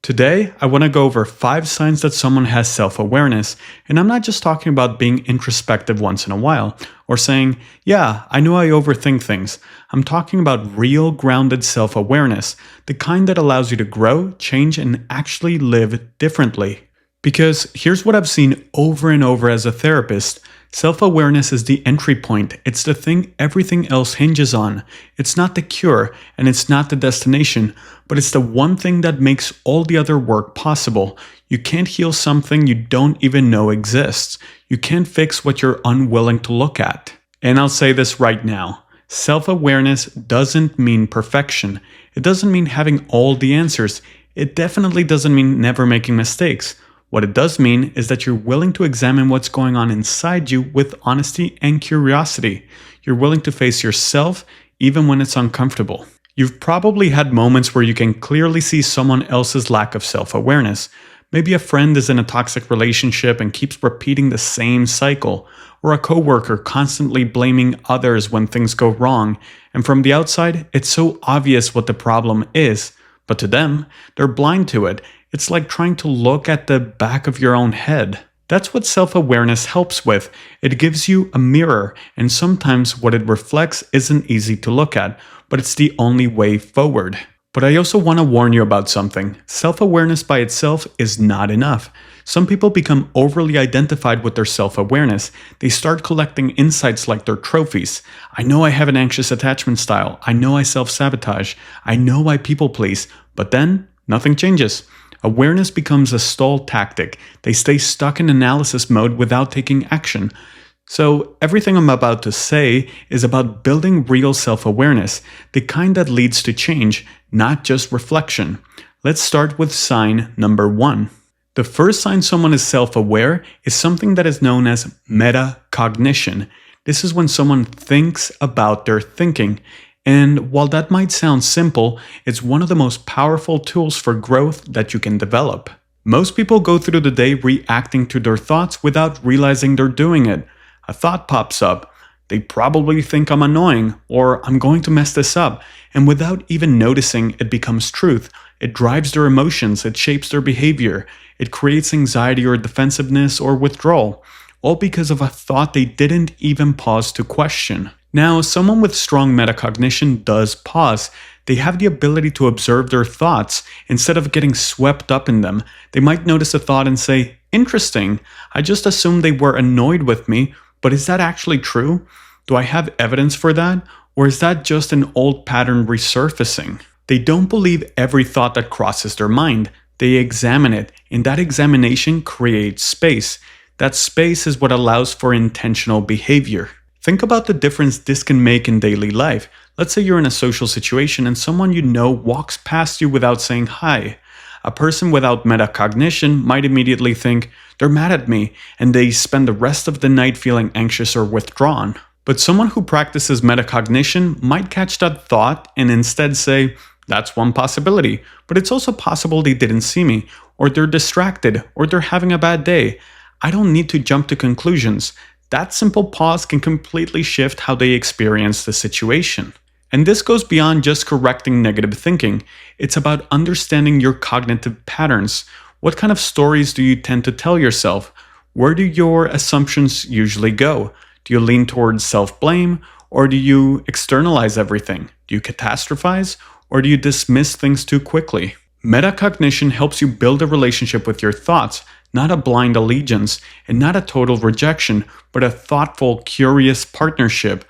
Today, I want to go over 5 signs that someone has self-awareness, and I'm not just talking about being introspective once in a while, or saying, yeah, I know I overthink things. I'm talking about real grounded self-awareness, the kind that allows you to grow, change, and actually live differently. Because here's what I've seen over and over as a therapist. Self-awareness is the entry point. It's the thing everything else hinges on. It's not the cure, and it's not the destination, but it's the one thing that makes all the other work possible. You can't heal something you don't even know exists. You can't fix what you're unwilling to look at. And I'll say this right now. Self-awareness doesn't mean perfection. It doesn't mean having all the answers. It definitely doesn't mean never making mistakes. What it does mean is that you're willing to examine what's going on inside you with honesty and curiosity. You're willing to face yourself even when it's uncomfortable. You've probably had moments where you can clearly see someone else's lack of self-awareness. Maybe a friend is in a toxic relationship and keeps repeating the same cycle, or a coworker constantly blaming others when things go wrong, and from the outside, it's so obvious what the problem is, but to them, they're blind to it. It's like trying to look at the back of your own head. That's what self-awareness helps with. It gives you a mirror, and sometimes what it reflects isn't easy to look at, but it's the only way forward. But I also want to warn you about something. Self-awareness by itself is not enough. Some people become overly identified with their self-awareness. They start collecting insights like they're trophies. I know I have an anxious attachment style. I know I self-sabotage. I know I people please. But then, nothing changes. Awareness becomes a stall tactic. They stay stuck in analysis mode without taking action. So everything I'm about to say is about building real self-awareness, the kind that leads to change, not just reflection. Let's start with sign number 1. The first sign someone is self-aware is something that is known as metacognition. This is when someone thinks about their thinking. And while that might sound simple, it's one of the most powerful tools for growth that you can develop. Most people go through the day reacting to their thoughts without realizing they're doing it. A thought pops up. They probably think I'm annoying, or I'm going to mess this up. And without even noticing, it becomes truth. It drives their emotions, it shapes their behavior. It creates anxiety or defensiveness or withdrawal. All because of a thought they didn't even pause to question. Now, someone with strong metacognition does pause. They have the ability to observe their thoughts instead of getting swept up in them. They might notice a thought and say, interesting, I just assumed they were annoyed with me, but is that actually true? Do I have evidence for that? Or is that just an old pattern resurfacing? They don't believe every thought that crosses their mind. They examine it, and that examination creates space. That space is what allows for intentional behavior. Think about the difference this can make in daily life. Let's say you're in a social situation and someone you know walks past you without saying hi. A person without metacognition might immediately think, they're mad at me, and they spend the rest of the night feeling anxious or withdrawn. But someone who practices metacognition might catch that thought and instead say, that's one possibility, but it's also possible they didn't see me, or they're distracted, or they're having a bad day. I don't need to jump to conclusions. That simple pause can completely shift how they experience the situation. And this goes beyond just correcting negative thinking. It's about understanding your cognitive patterns. What kind of stories do you tend to tell yourself? Where do your assumptions usually go? Do you lean towards self-blame, or do you externalize everything? Do you catastrophize, or do you dismiss things too quickly? Metacognition helps you build a relationship with your thoughts, not a blind allegiance, and not a total rejection, but a thoughtful, curious partnership.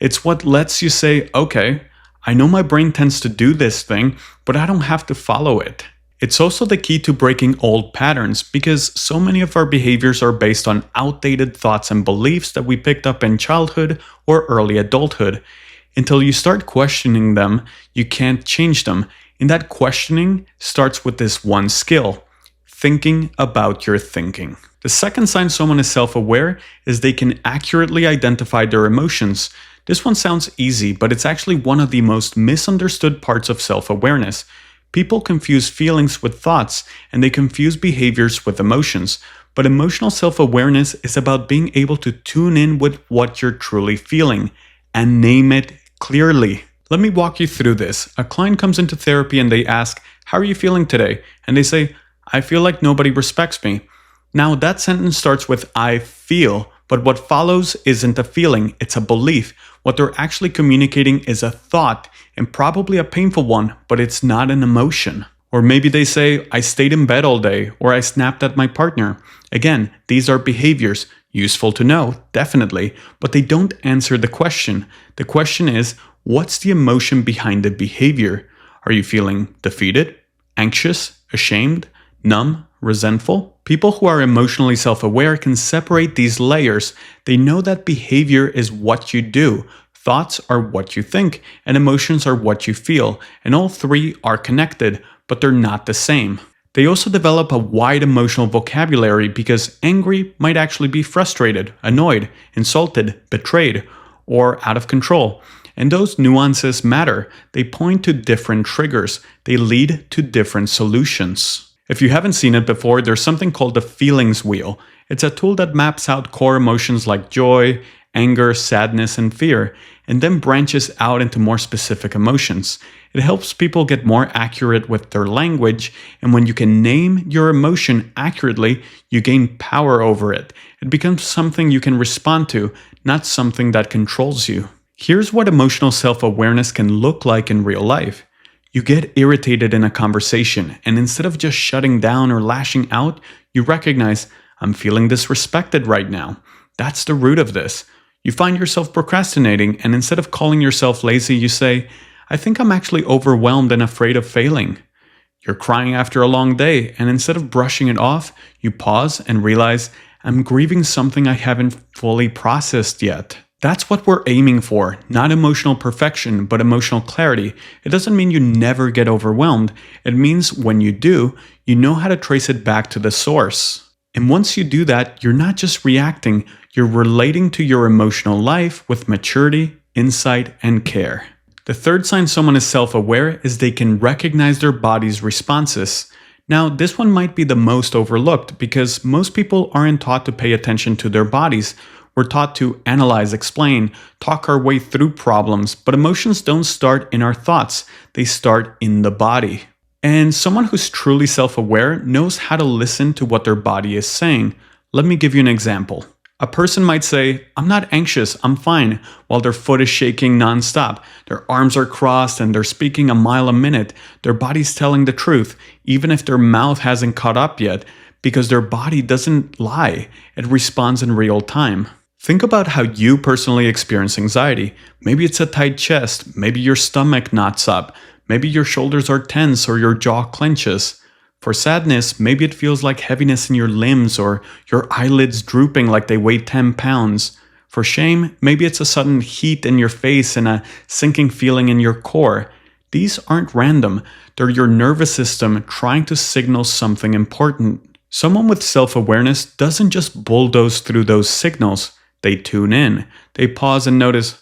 It's what lets you say, okay, I know my brain tends to do this thing, but I don't have to follow it. It's also the key to breaking old patterns, because so many of our behaviors are based on outdated thoughts and beliefs that we picked up in childhood or early adulthood. Until you start questioning them, you can't change them. And that questioning starts with this one skill: thinking about your thinking. The second sign someone is self-aware is they can accurately identify their emotions. This one sounds easy, but it's actually one of the most misunderstood parts of self-awareness. People confuse feelings with thoughts, and they confuse behaviors with emotions. But emotional self-awareness is about being able to tune in with what you're truly feeling and name it clearly. Let me walk you through this. A client comes into therapy and they ask, "How are you feeling today?" And they say, "I feel like nobody respects me." Now, that sentence starts with "I feel," but what follows isn't a feeling, it's a belief. What they're actually communicating is a thought, and probably a painful one, but it's not an emotion. Or maybe they say, "I stayed in bed all day," or "I snapped at my partner." Again, these are behaviors. Useful to know, definitely, but they don't answer the question. The question is, what's the emotion behind the behavior? Are you feeling defeated, anxious, ashamed, numb, resentful? People who are emotionally self-aware can separate these layers. They know that behavior is what you do, thoughts are what you think, and emotions are what you feel, and all three are connected, but they're not the same. They also develop a wide emotional vocabulary because angry might actually be frustrated, annoyed, insulted, betrayed, or out of control. And those nuances matter. They point to different triggers. They lead to different solutions. If you haven't seen it before, there's something called the feelings wheel. It's a tool that maps out core emotions like joy, anger, sadness, and fear, and then branches out into more specific emotions. It helps people get more accurate with their language, and when you can name your emotion accurately, you gain power over it. It becomes something you can respond to, not something that controls you. Here's what emotional self-awareness can look like in real life. You get irritated in a conversation, and instead of just shutting down or lashing out, you recognize, "I'm feeling disrespected right now." That's the root of this. You find yourself procrastinating, and instead of calling yourself lazy, you say, "I think I'm actually overwhelmed and afraid of failing." You're crying after a long day, and instead of brushing it off, you pause and realize, "I'm grieving something I haven't fully processed yet." That's what we're aiming for, not emotional perfection, but emotional clarity. It doesn't mean you never get overwhelmed. It means when you do, you know how to trace it back to the source. And once you do that, you're not just reacting, you're relating to your emotional life with maturity, insight, and care. The third sign someone is self-aware is they can recognize their body's responses. Now, this one might be the most overlooked because most people aren't taught to pay attention to their bodies. We're taught to analyze, explain, talk our way through problems, but emotions don't start in our thoughts, they start in the body. And someone who's truly self-aware knows how to listen to what their body is saying. Let me give you an example. A person might say, "I'm not anxious, I'm fine," while their foot is shaking nonstop. Their arms are crossed and they're speaking a mile a minute. Their body's telling the truth, even if their mouth hasn't caught up yet, because their body doesn't lie. It responds in real time. Think about how you personally experience anxiety. Maybe it's a tight chest, maybe your stomach knots up, maybe your shoulders are tense or your jaw clenches. For sadness, maybe it feels like heaviness in your limbs or your eyelids drooping like they weigh 10 pounds. For shame, maybe it's a sudden heat in your face and a sinking feeling in your core. These aren't random, they're your nervous system trying to signal something important. Someone with self-awareness doesn't just bulldoze through those signals. They tune in. They pause and notice,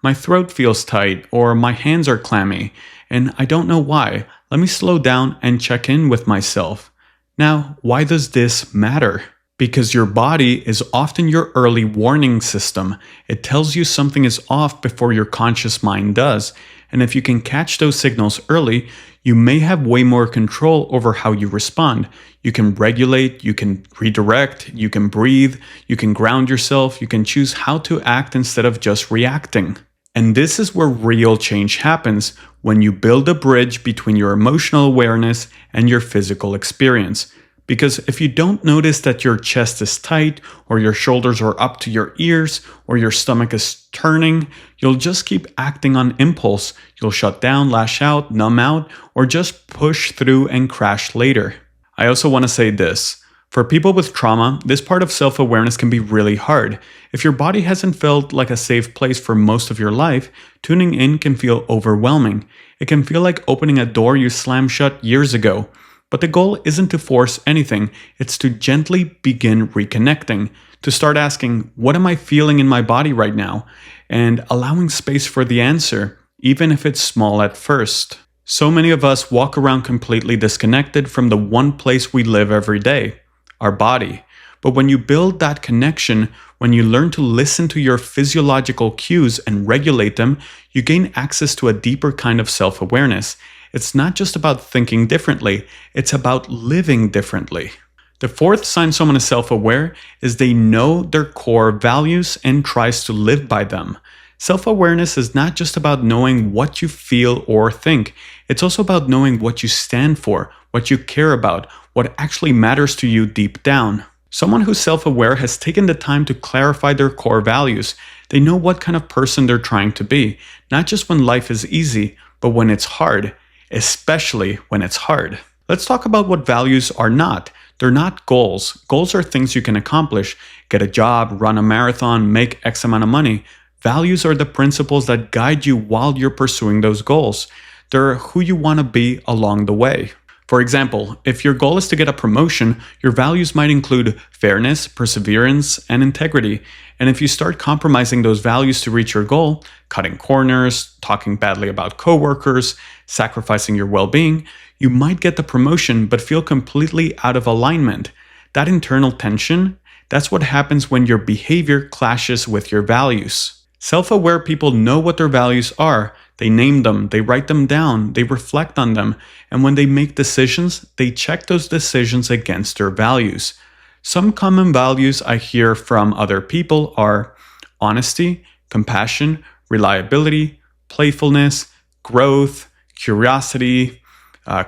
my throat feels tight, or my hands are clammy, and I don't know why. Let me slow down and check in with myself. Now, why does this matter? Because your body is often your early warning system. It tells you something is off before your conscious mind does. And if you can catch those signals early, you may have way more control over how you respond. You can regulate, you can redirect, you can breathe, you can ground yourself, you can choose how to act instead of just reacting. And this is where real change happens, when you build a bridge between your emotional awareness and your physical experience. Because if you don't notice that your chest is tight, or your shoulders are up to your ears, or your stomach is turning, you'll just keep acting on impulse. You'll shut down, lash out, numb out, or just push through and crash later. I also want to say this. For people with trauma, this part of self-awareness can be really hard. If your body hasn't felt like a safe place for most of your life, tuning in can feel overwhelming. It can feel like opening a door you slammed shut years ago. But the goal isn't to force anything, it's to gently begin reconnecting, to start asking, what am I feeling in my body right now? And allowing space for the answer, even if it's small at first. So many of us walk around completely disconnected from the one place we live every day, our body. But when you build that connection, when you learn to listen to your physiological cues and regulate them, you gain access to a deeper kind of self-awareness. It's not just about thinking differently, it's about living differently. The fourth sign someone is self-aware is they know their core values and tries to live by them. Self-awareness is not just about knowing what you feel or think. It's also about knowing what you stand for, what you care about, what actually matters to you deep down. Someone who's self-aware has taken the time to clarify their core values. They know what kind of person they're trying to be, not just when life is easy, but when it's hard, especially when it's hard. Let's talk about what values are not. They're not goals. Goals are things you can accomplish. Get a job, run a marathon, make X amount of money. Values are the principles that guide you while you're pursuing those goals. They're who you want to be along the way. For example, if your goal is to get a promotion, your values might include fairness, perseverance, and integrity. And if you start compromising those values to reach your goal, cutting corners, talking badly about coworkers, sacrificing your well-being, you might get the promotion but feel completely out of alignment. That internal tension, that's what happens when your behavior clashes with your values. Self-aware people know what their values are. They name them, they write them down, they reflect on them, and when they make decisions, they check those decisions against their values. Some common values I hear from other people are honesty, compassion, reliability, playfulness, growth, curiosity,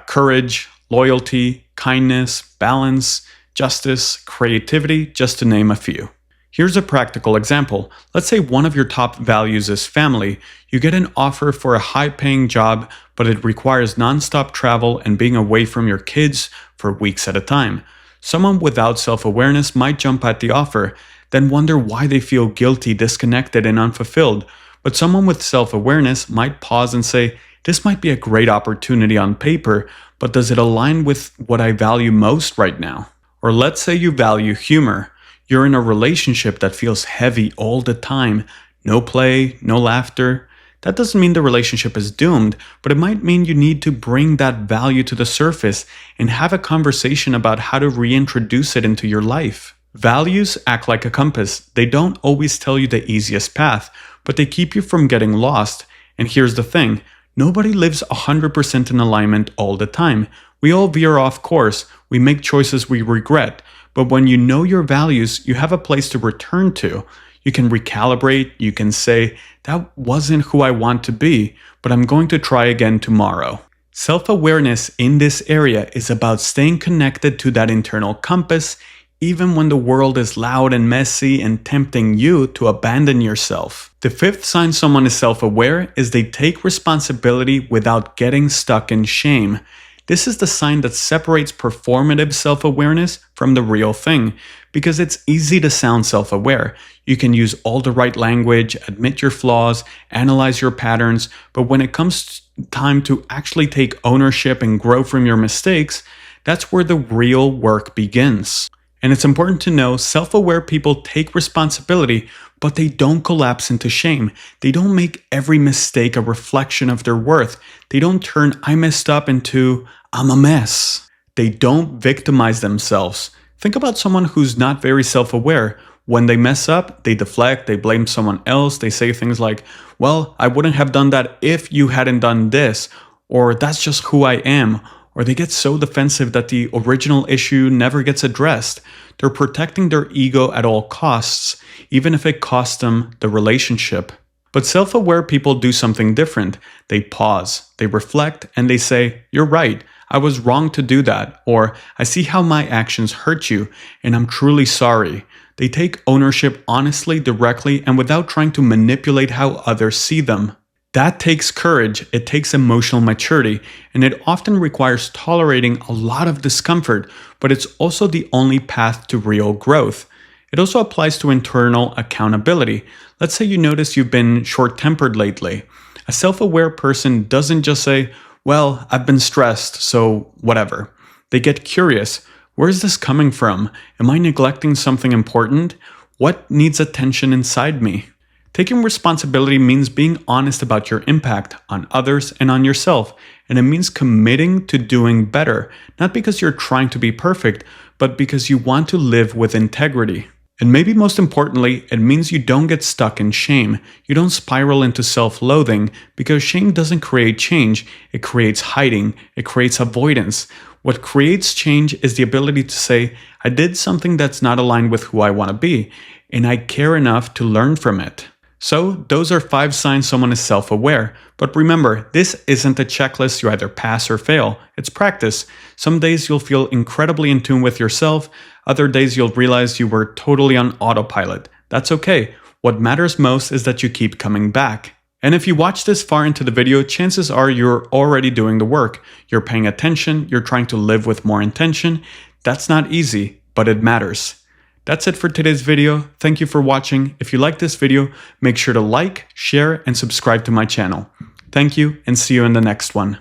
courage, loyalty, kindness, balance, justice, creativity, just to name a few. Here's a practical example. Let's say one of your top values is family. You get an offer for a high-paying job, but it requires non-stop travel and being away from your kids for weeks at a time. Someone without self-awareness might jump at the offer, then wonder why they feel guilty, disconnected, and unfulfilled. But someone with self-awareness might pause and say, this might be a great opportunity on paper, but does it align with what I value most right now? Or let's say you value humor. You're in a relationship that feels heavy all the time. No play, no laughter. That doesn't mean the relationship is doomed, but it might mean you need to bring that value to the surface and have a conversation about how to reintroduce it into your life. Values act like a compass. They don't always tell you the easiest path, but they keep you from getting lost. And here's the thing. Nobody lives 100% in alignment all the time. We all veer off course. We make choices we regret. But when you know your values, you have a place to return to. You can recalibrate. You can say, that wasn't who I want to be, but I'm going to try again tomorrow. Self-awareness in this area is about staying connected to that internal compass, even when the world is loud and messy and tempting you to abandon yourself. The fifth sign someone is self-aware is they take responsibility without getting stuck in shame. This is the sign that separates performative self-awareness from the real thing, because it's easy to sound self-aware. You can use all the right language, admit your flaws, analyze your patterns, but when it comes time to actually take ownership and grow from your mistakes, that's where the real work begins. And it's important to know self-aware people take responsibility, but they don't collapse into shame. They don't make every mistake a reflection of their worth. They don't turn I messed up into I'm a mess. They don't victimize themselves. Think about someone who's not very self-aware. When they mess up, they deflect, they blame someone else, they say things like, well, I wouldn't have done that if you hadn't done this, or that's just who I am. Or they get so defensive that the original issue never gets addressed. They're protecting their ego at all costs, even if it costs them the relationship. But self-aware people do something different. They pause, they reflect, and they say, you're right, I was wrong to do that. Or, I see how my actions hurt you, and I'm truly sorry. They take ownership honestly, directly, and without trying to manipulate how others see them. That takes courage, it takes emotional maturity, and it often requires tolerating a lot of discomfort, but it's also the only path to real growth. It also applies to internal accountability. Let's say you notice you've been short-tempered lately. A self-aware person doesn't just say, well, I've been stressed, so whatever. They get curious. Where is this coming from? Am I neglecting something important? What needs attention inside me? Taking responsibility means being honest about your impact on others and on yourself, and it means committing to doing better, not because you're trying to be perfect, but because you want to live with integrity. And maybe most importantly, it means you don't get stuck in shame. You don't spiral into self-loathing, because shame doesn't create change. It creates hiding. It creates avoidance. What creates change is the ability to say, I did something that's not aligned with who I want to be, and I care enough to learn from it. So those are 5 signs someone is self-aware. But remember, this isn't a checklist you either pass or fail. It's practice. Some days you'll feel incredibly in tune with yourself. Other days you'll realize you were totally on autopilot. That's okay. What matters most is that you keep coming back. And if you watch this far into the video, chances are you're already doing the work. You're paying attention. You're trying to live with more intention. That's not easy, but it matters. That's it for today's video. Thank you for watching. If you like this video, make sure to like, share, and subscribe to my channel. Thank you, and see you in the next one.